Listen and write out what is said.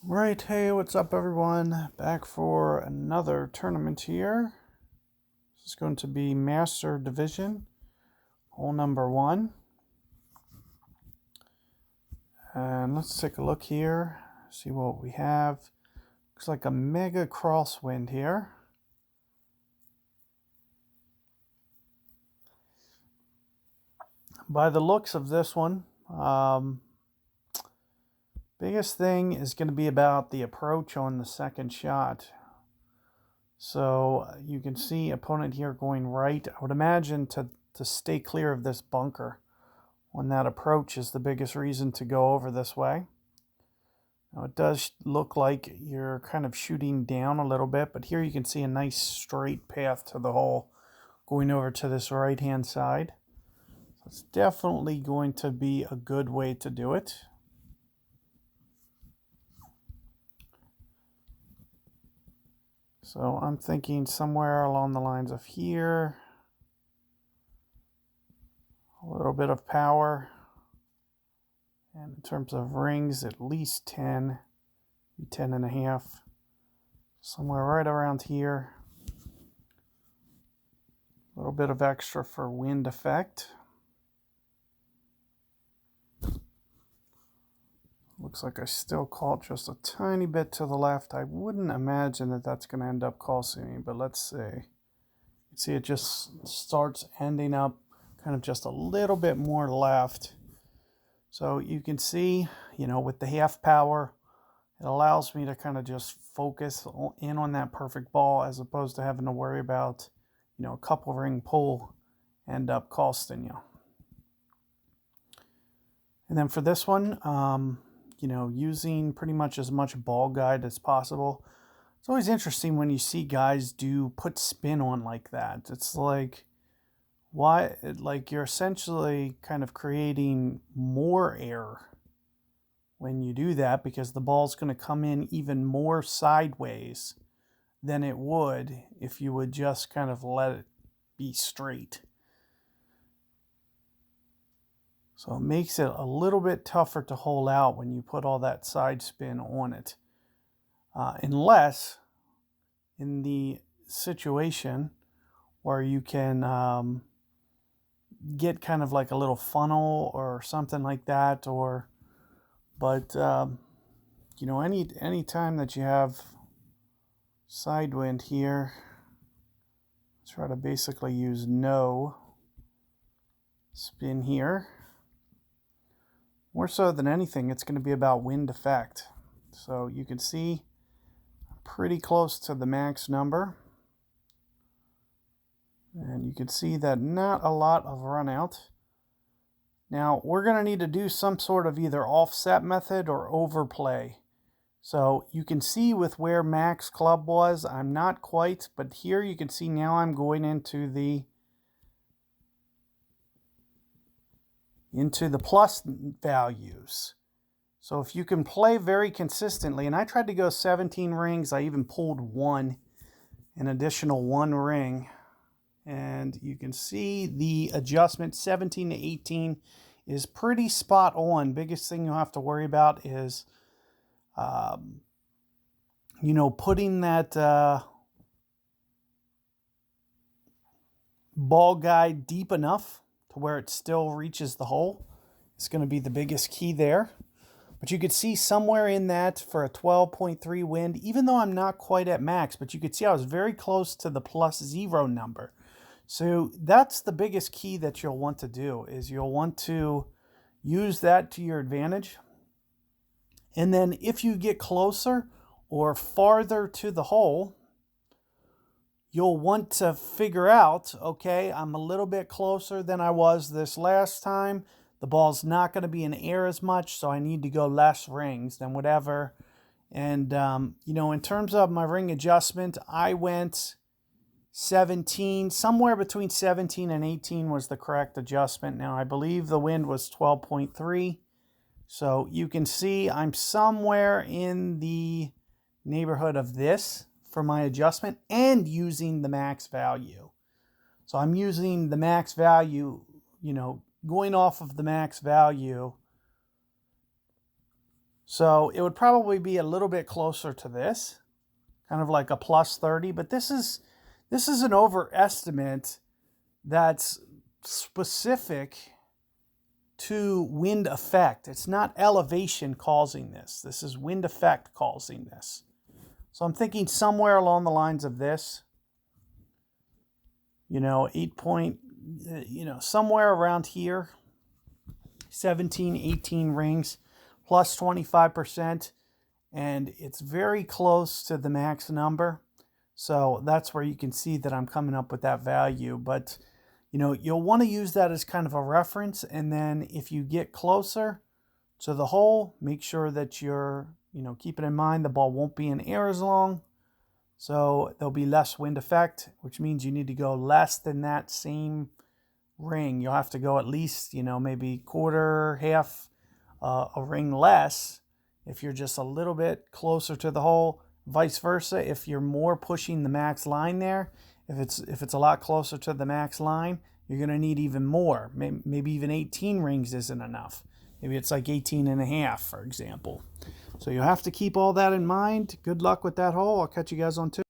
Right, hey, what's up, everyone? Back for another tournament here. This is going to be Master Division, hole number 1. And let's take a look here, see what we have. Looks like a mega crosswind here. By the looks of this one, biggest thing is going to be about the approach on the second shot. So you can see opponent here going right. I would imagine to stay clear of this bunker on that approach is the biggest reason to go over this way. Now it does look like you're kind of shooting down a little bit, but here you can see a nice straight path to the hole going over to this right hand side. So it's definitely going to be a good way to do it. So I'm thinking somewhere along the lines of here. A little bit of power. And in terms of rings, at least 10, 10 and a half. Somewhere right around here. A little bit of extra for wind effect. Looks like I still caught just a tiny bit to the left. I wouldn't imagine that that's going to end up costing me, but let's see. You see it just starts ending up kind of just a little bit more left. So you can see, with the half power, it allows me to kind of just focus in on that perfect ball as opposed to having to worry about, a couple ring pull end up costing you. And then for this one, using pretty much as much ball guide as possible. It's always interesting when you see guys put spin on like that. It's like, why? Like you're essentially kind of creating more air when you do that because the ball's going to come in even more sideways than it would if you would just kind of let it be straight. So it makes it a little bit tougher to hold out when you put all that side spin on it. Unless in the situation where you can get kind of like a little funnel or something like that, but any time that you have side wind here, try to basically use no spin here. More so than anything, it's going to be about wind effect. So you can see pretty close to the max number. And you can see that not a lot of run out. Now, we're going to need to do some sort of either offset method or overplay. So you can see with where max club was, I'm not quite, but here you can see now I'm going into the plus values. So if you can play very consistently, and I tried to go 17 rings, I even pulled an additional one ring. And you can see the adjustment 17 to 18 is pretty spot on. Biggest thing you'll have to worry about is, putting that ball guide deep enough to where it still reaches the hole. It's going to be the biggest key there. But you could see somewhere in that for a 12.3 wind, even though I'm not quite at max, but you could see I was very close to the +0 number. So that's the biggest key that you'll want to do, is you'll want to use that to your advantage. And then if you get closer or farther to the hole, you'll want to figure out, okay, I'm a little bit closer than I was this last time. The ball's not going to be in air as much, so I need to go less rings than whatever. And, in terms of my ring adjustment, I went 17, somewhere between 17 and 18 was the correct adjustment. Now, I believe the wind was 12.3. So you can see I'm somewhere in the neighborhood of this for my adjustment and using the max value. So I'm using the max value, going off of the max value So it would probably be a little bit closer to this, kind of like a plus 30, but this is an overestimate that's specific to wind effect. It's not elevation causing this. This is wind effect causing this. So I'm thinking somewhere along the lines of this, 8 point, somewhere around here, 17, 18 rings, plus 25%, and it's very close to the max number. So that's where you can see that I'm coming up with that value. But, you'll want to use that as kind of a reference, and then if you get closer to the hole, make sure that you're, keeping in mind the ball won't be in air as long. So there'll be less wind effect, which means you need to go less than that same ring. You'll have to go at least, maybe quarter, half a ring less if you're just a little bit closer to the hole. Vice versa, if you're more pushing the max line there, if it's a lot closer to the max line, you're going to need even more. Maybe even 18 rings isn't enough. Maybe it's like 18 and a half, for example. So you'll have to keep all that in mind. Good luck with that hole. I'll catch you guys on 2.